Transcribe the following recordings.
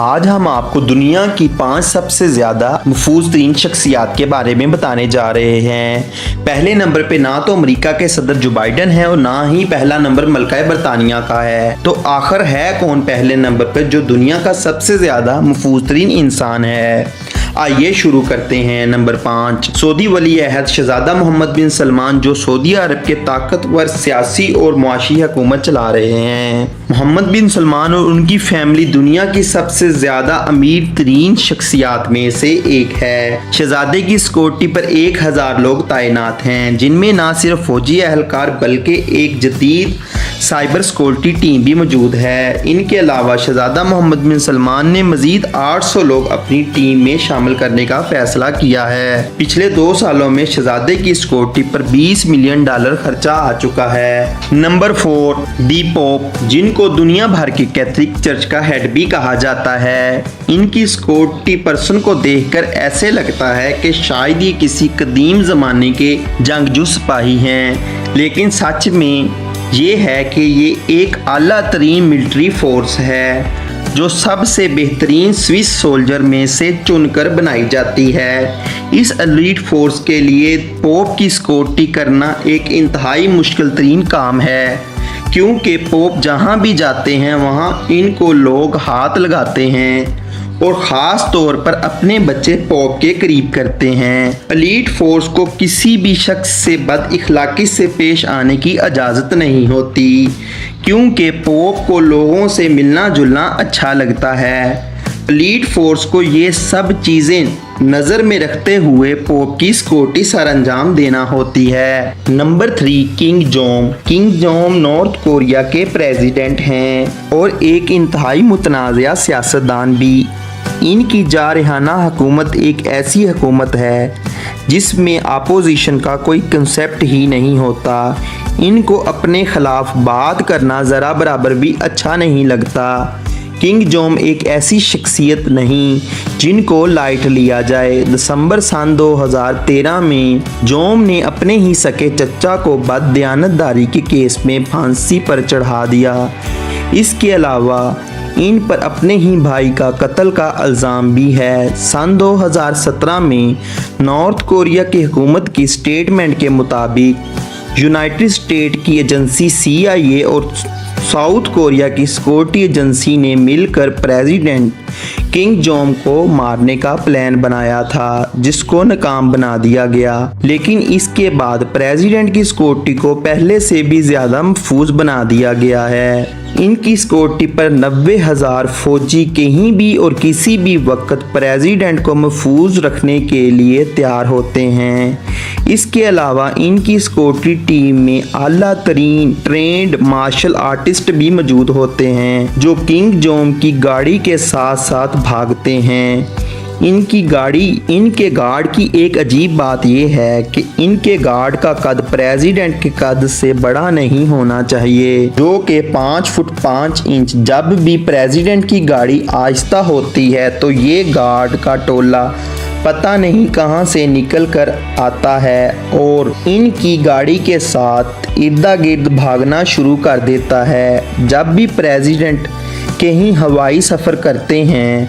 آج ہم آپ کو دنیا کی 5 سب سے زیادہ مفوز ترین شخصیات کے بارے میں بتانے جا رہے ہیں۔ پہلے نمبر پہ نہ تو امریکہ کے صدر جو بائیڈن ہے اور نہ ہی پہلا نمبر ملکہ برطانیہ کا ہے، تو آخر ہے کون پہلے نمبر پہ جو دنیا کا سب سے زیادہ مفوز ترین انسان ہے؟ آئیے شروع کرتے ہیں۔ نمبر 5، سعودی ولی عہد شہزادہ محمد بن سلمان، جو سعودی عرب کے طاقتور سیاسی اور معاشی حکومت چلا رہے ہیں۔ محمد بن سلمان اور ان کی فیملی دنیا کی سب سے زیادہ امیر ترین شخصیات میں سے ایک ہے۔ شہزادے کی سیکورٹی پر 1000 لوگ تعینات ہیں، جن میں نہ صرف فوجی اہلکار بلکہ ایک جدید سائبر سیکورٹی ٹیم بھی موجود ہے۔ ان کے علاوہ شہزادہ محمد بن سلمان نے مزید 800 لوگ اپنی ٹیم میں شامل کرنے کا فیصلہ کیا ہے۔ پچھلے 2 سالوں میں شہزادے کی سیکورٹی پر $20 ملین خرچہ آ چکا ہے۔ نمبر 4، دی پوپ، جن کو دنیا بھر کے کیتھولک چرچ کا ہیڈ بھی کہا جاتا ہے۔ ان کی سیکورٹی پرسن کو دیکھ کر ایسے لگتا ہے کہ شاید یہ کسی قدیم زمانے کے جنگجو سپاہی ہیں، لیکن سچ میں یہ ہے کہ یہ ایک اعلیٰ ترین ملٹری فورس ہے جو سب سے بہترین سوئس سولجر میں سے چن کر بنائی جاتی ہے۔ اس ایلیٹ فورس کے لیے پوپ کی سیکورٹی کرنا ایک انتہائی مشکل ترین کام ہے، کیونکہ پوپ جہاں بھی جاتے ہیں وہاں ان کو لوگ ہاتھ لگاتے ہیں اور خاص طور پر اپنے بچے پوپ کے قریب کرتے ہیں۔ ایلیٹ فورس کو کسی بھی شخص سے بد اخلاقی سے پیش آنے کی اجازت نہیں ہوتی، کیونکہ پوپ کو لوگوں سے ملنا جلنا اچھا لگتا ہے۔ ایلیٹ فورس کو یہ سب چیزیں نظر میں رکھتے ہوئے پوپ کی سیکورٹی سر انجام دینا ہوتی ہے۔ Number 3، king Jong. King Jong north Korea کے پریزیڈنٹ ہیں اور ایک انتہائی متنازع سیاستدان بھی۔ ان کی جارحانہ حکومت ایک ایسی حکومت ہے جس میں اپوزیشن کا کوئی کنسیپٹ ہی نہیں ہوتا۔ ان کو اپنے خلاف بات کرنا ذرا برابر بھی اچھا نہیں لگتا۔ کنگ جوم ایک ایسی شخصیت نہیں جن کو لائٹ لیا جائے۔ دسمبر سن 2013 میں جوم نے اپنے ہی سکے چچا کو بد دیانتداری کے کیس میں پھانسی پر چڑھا دیا۔ اس کے علاوہ ان پر اپنے ہی بھائی کا قتل کا الزام بھی ہے۔ سن 2017 میں نارتھ کوریا کی حکومت کی سٹیٹمنٹ کے مطابق یونائٹڈ اسٹیٹ کی ایجنسی CIA اور ساؤتھ کوریا کی سیکورٹی ایجنسی نے مل کر پریزیڈنٹ کنگ جوم کو مارنے کا پلان بنایا تھا، جس کو ناکام بنا دیا گیا۔ لیکن اس کے بعد پریزیڈنٹ کی سیکورٹی کو پہلے سے بھی زیادہ محفوظ بنا دیا گیا ہے۔ ان کی سیکورٹی پر 90,000 فوجی کہیں بھی اور کسی بھی وقت پریزیڈنٹ کو محفوظ رکھنے کے لیے تیار ہوتے ہیں۔ اس کے علاوہ ان کی سیکورٹی ٹیم میں اعلیٰ ترین ٹرینڈ مارشل آرٹسٹ بھی موجود ہوتے ہیں، جو کنگ جوم کی گاڑی کے ساتھ ساتھ بھاگتے ہیں۔ ان کے گارڈ کی ایک عجیب بات یہ ہے کہ ان کے گارڈ کا قد پریزیڈنٹ کے قد سے بڑا نہیں ہونا چاہیے، جو کہ 5 فٹ 5 انچ۔ جب بھی پریزیڈنٹ کی گاڑی آہستہ ہوتی ہے تو یہ گارڈ کا ٹولہ پتہ نہیں کہاں سے نکل کر آتا ہے اور ان کی گاڑی کے ساتھ ارد گرد بھاگنا شروع کر دیتا ہے۔ جب بھی پریزیڈنٹ کہیں ہوائی سفر کرتے ہیں،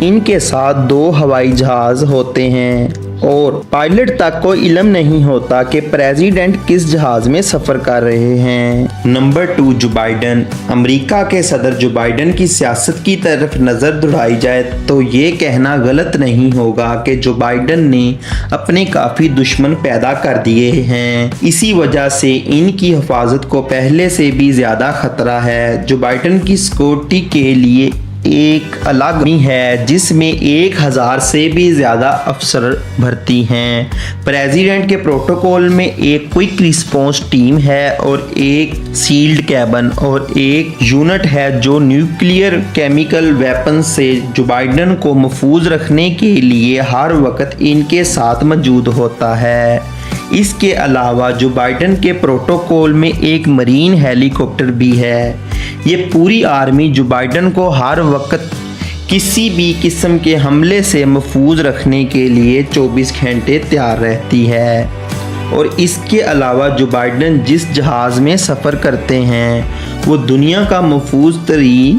ان کے ساتھ 2 ہوائی جہاز ہوتے ہیں اور پائلٹ تک کو علم نہیں ہوتا کہ پریزیڈنٹ کس جہاز میں سفر کر رہے ہیں۔ Number 2، Joe Biden. امریکہ کے صدر جو بائیڈن کی سیاست کی طرف نظر دوڑائی جائے تو یہ کہنا غلط نہیں ہوگا کہ جو بائیڈن نے اپنے کافی دشمن پیدا کر دیے ہیں۔ اسی وجہ سے ان کی حفاظت کو پہلے سے بھی زیادہ خطرہ ہے۔ جو بائیڈن کی سیکورٹی کے لیے ایک الگ ہے جس میں 1000 سے بھی زیادہ افسر بھرتی ہیں۔ پریزیڈنٹ کے پروٹوکول میں ایک کوئک ریسپانس ٹیم ہے اور ایک سیلڈ کیبن اور ایک یونٹ ہے جو نیوکلیئر کیمیکل ویپن سے جو بائیڈن کو محفوظ رکھنے کے لیے ہر وقت ان کے ساتھ موجود ہوتا ہے۔ اس کے علاوہ جو بائیڈن کے پروٹوکول میں ایک مرین ہیلی کاپٹر بھی ہے۔ یہ پوری آرمی جو بائیڈن کو ہر وقت کسی بھی قسم کے حملے سے محفوظ رکھنے کے لیے 24 گھنٹے تیار رہتی ہے۔ اور اس کے علاوہ جو بائیڈن جس جہاز میں سفر کرتے ہیں وہ دنیا کا محفوظ ترین